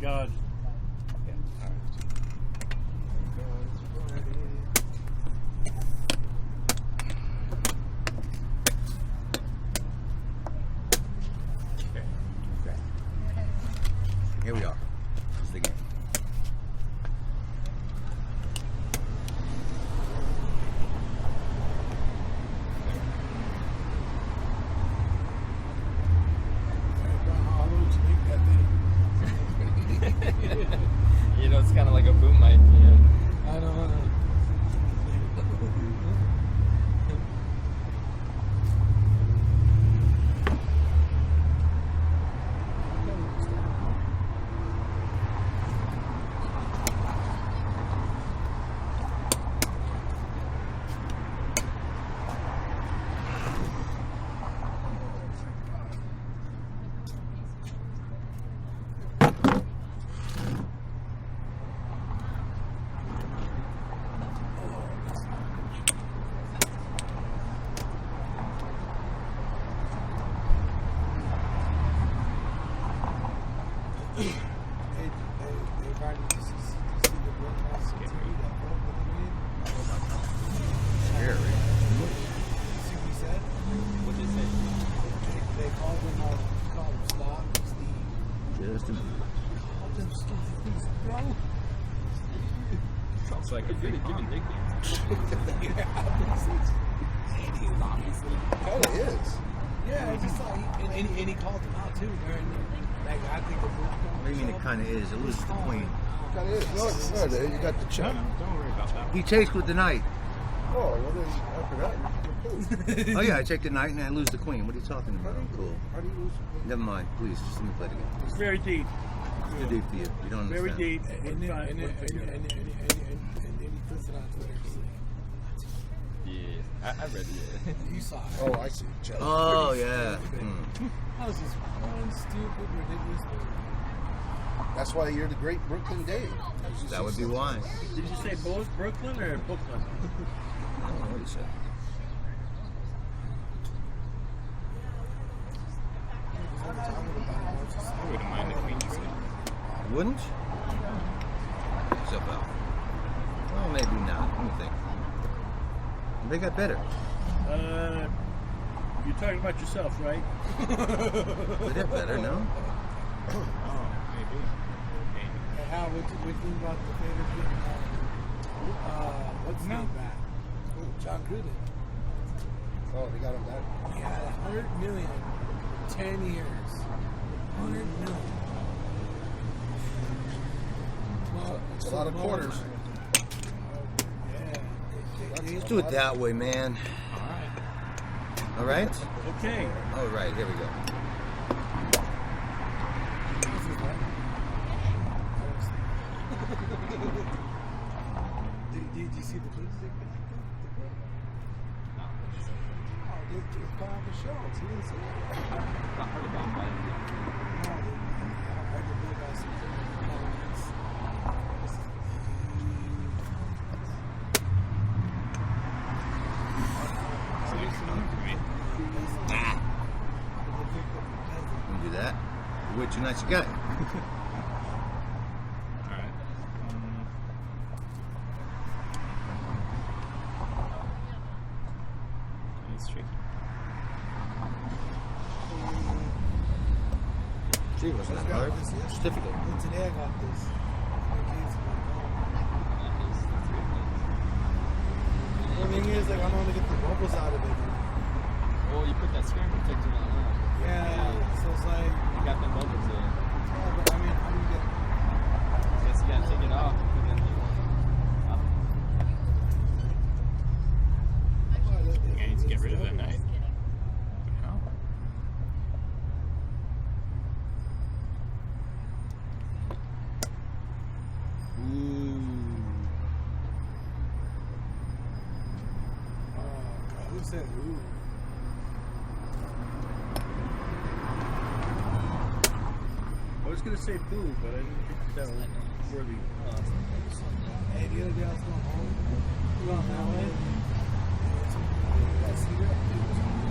God. Yeah. All right. Okay. Okay. Here we are. This is the game. You know, it's kind of like a boom mic. Yeah. I don't know. Sounds like a pretty good nickname. Oh, it is. Yeah, it's just like, and he called him out too. Like, I think What do you mean it kind of is? It loses the queen. It kind of is. No, there you got the check. Don't worry about that. He chased with the knight. Oh, well then after that, Oh yeah, I check the knight and I lose the queen. What are you talking about? Cool. how do you lose? Never mind. Please, just let me play the game. it's very deep. It's too deep for you. You don't Very understand. deep. And then he puts it on Twitter. Yeah, I read it. You saw it. Oh, I see. Check. Oh yeah. That was just one stupid, ridiculous thing. That's why you're the great Brooklyn Dave. That would be why. Did you say both Brooklyn or Brooklyn? I don't know what he said. I wouldn't mind the queen you said. Wouldn't? So well. Well, maybe not. Let me think. They got better. You're talking about yourself, right? They got better, no? Oh, maybe. How? What you think about the favorite game? What's his name back? John Gruden. Oh, they got him back. He had $100 million, 10 years. $100 million. Well, It's a lot of quarters. Yeah. Let's do it that way, man. All right? Okay. All right, here we go. Did you see the police? Oh, they're calling for shows. You didn't see it? I heard about that. No, I heard the big guys say So you can look for me. You do that. You're way too nice a guy. Alright. It's tricky. Gee, wasn't that hard? It's difficult. today I got this. The thing is, like, I don't want to get the bubbles out of it. Well, you put that screen protector on that. Yeah, so it's like, You got them bubbles there. yeah, but I mean, how do you get? Guess you gotta take it off. And then I need to get rid of that knife. How? Who said ooh? I was gonna say boo, but I didn't think that was worthy. Hey, the other day I was going home. You going that way? That cigarette dude was on the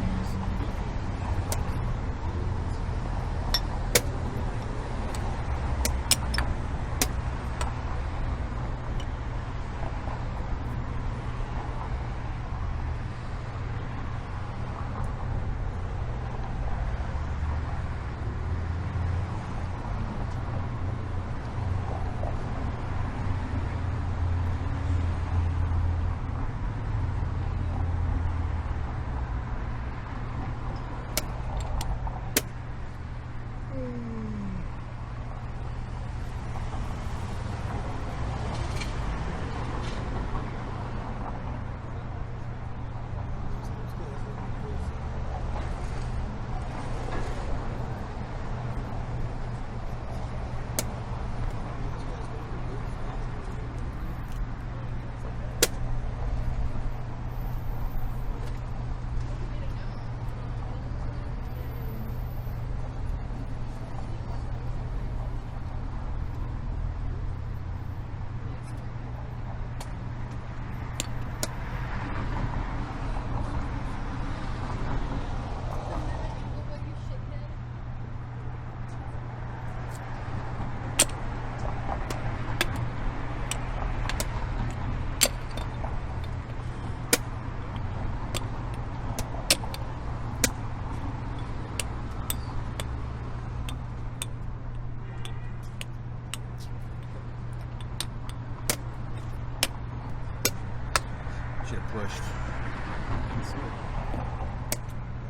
pushed. I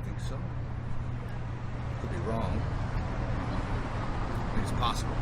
think so. Could be wrong. I think it's possible.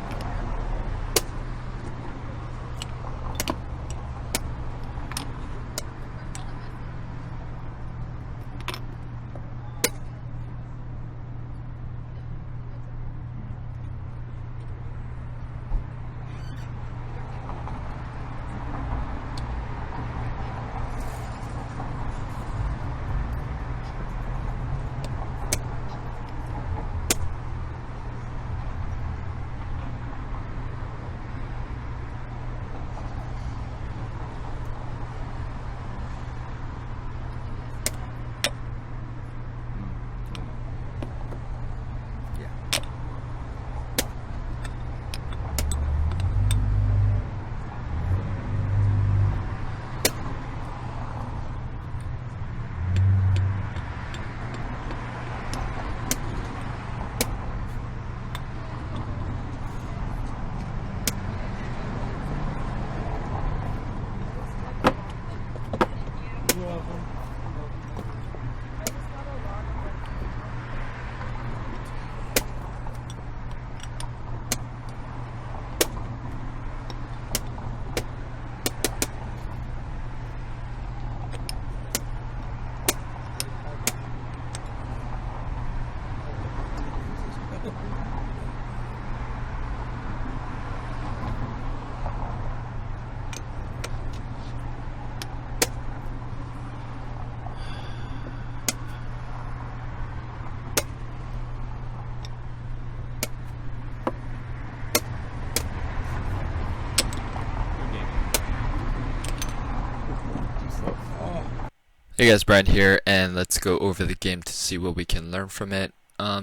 Hey guys, Brian here, and let's go over the game to see what we can learn from it.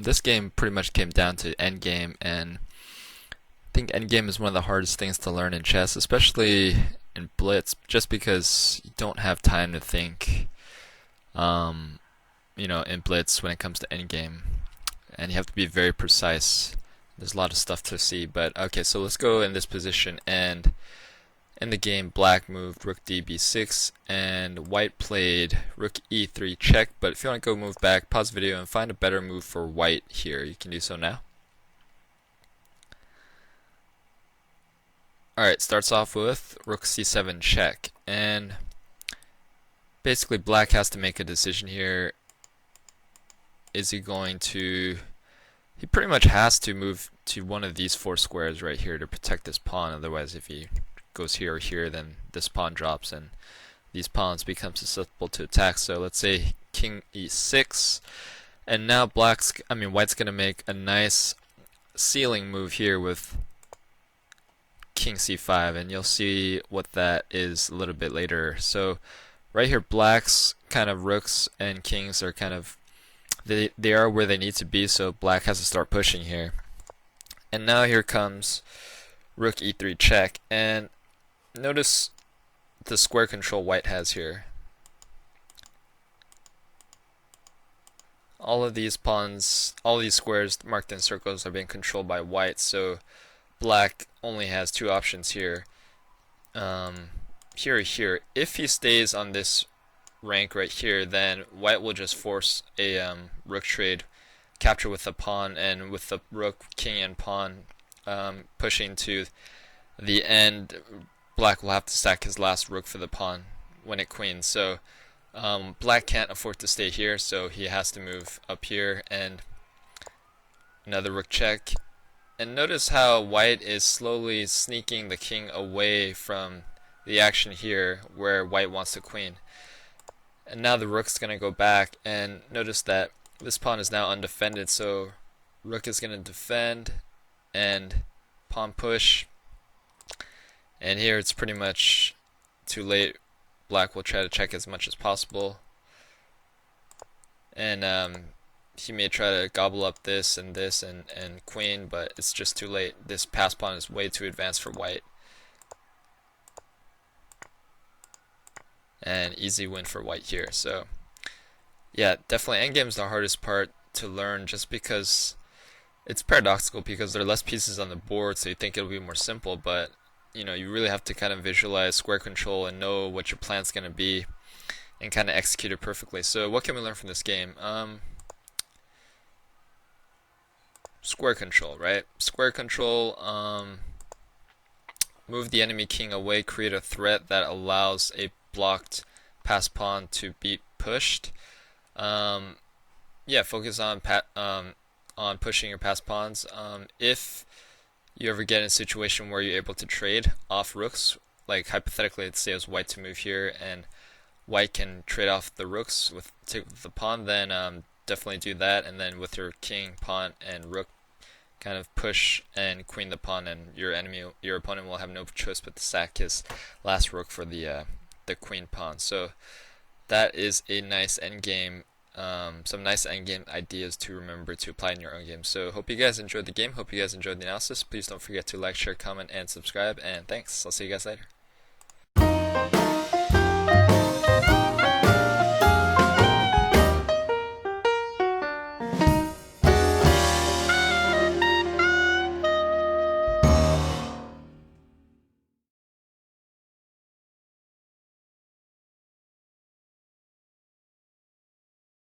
This game pretty much came down to Endgame, and I think Endgame is one of the hardest things to learn in chess, especially in Blitz, just because you don't have time to think, in Blitz when it comes to Endgame, and you have to be very precise. There's a lot of stuff to see, but okay, so let's go in this position, and in the game, black moved rook d b6, and white played rook e3 check. But if you want to go move back, pause the video and find a better move for white here, you can do so now. Alright, starts off with rook c7 check, and basically black has to make a decision here. Is he going to... He pretty much has to move to one of these 4 squares right here to protect this pawn, otherwise if he goes here or here, then this pawn drops and these pawns become susceptible to attack. So let's say king e6, and now white's gonna make a nice ceiling move here with king c5, and you'll see what that is a little bit later. So right here, black's kind of rooks and kings are kind of they are where they need to be, so black has to start pushing here. And now here comes rook e3 check, and notice the square control white has here. All of these pawns, all these squares marked in circles are being controlled by white, so black only has 2 options here. Here or here. If he stays on this rank right here, then white will just force a rook trade, capture with the pawn, and with the rook, king, and pawn pushing to the end, black will have to stack his last rook for the pawn when it queens. So black can't afford to stay here, so he has to move up here, and another rook check. And notice how white is slowly sneaking the king away from the action here where white wants to queen. And now the rook's going to go back, and notice that this pawn is now undefended, so rook is going to defend and pawn push. And here it's pretty much too late. Black will try to check as much as possible, and he may try to gobble up this and queen, but it's just too late. This pass pawn is way too advanced for white, and easy win for white here. So yeah, definitely endgame is the hardest part to learn, just because it's paradoxical, because there are less pieces on the board, so you think it'll be more simple, but you really have to kind of visualize square control and know what your plan's going to be and kind of execute it perfectly. So what can we learn from this game? Square control, right? Square control, move the enemy king away, create a threat that allows a blocked pass pawn to be pushed. Yeah, focus on pushing your pass pawns. If you ever get in a situation where you're able to trade off rooks, like hypothetically, let's say it was white to move here, and white can trade off the rooks with the pawn, then definitely do that. And then with your king, pawn, and rook, kind of push and queen the pawn, and your opponent will have no choice but to sack his last rook for the queen pawn. So that is a nice endgame. Some nice endgame ideas to remember to apply in your own game. So hope you guys enjoyed the game. Hope you guys enjoyed the analysis. Please don't forget to like, share, comment, and subscribe. And thanks. I'll see you guys later.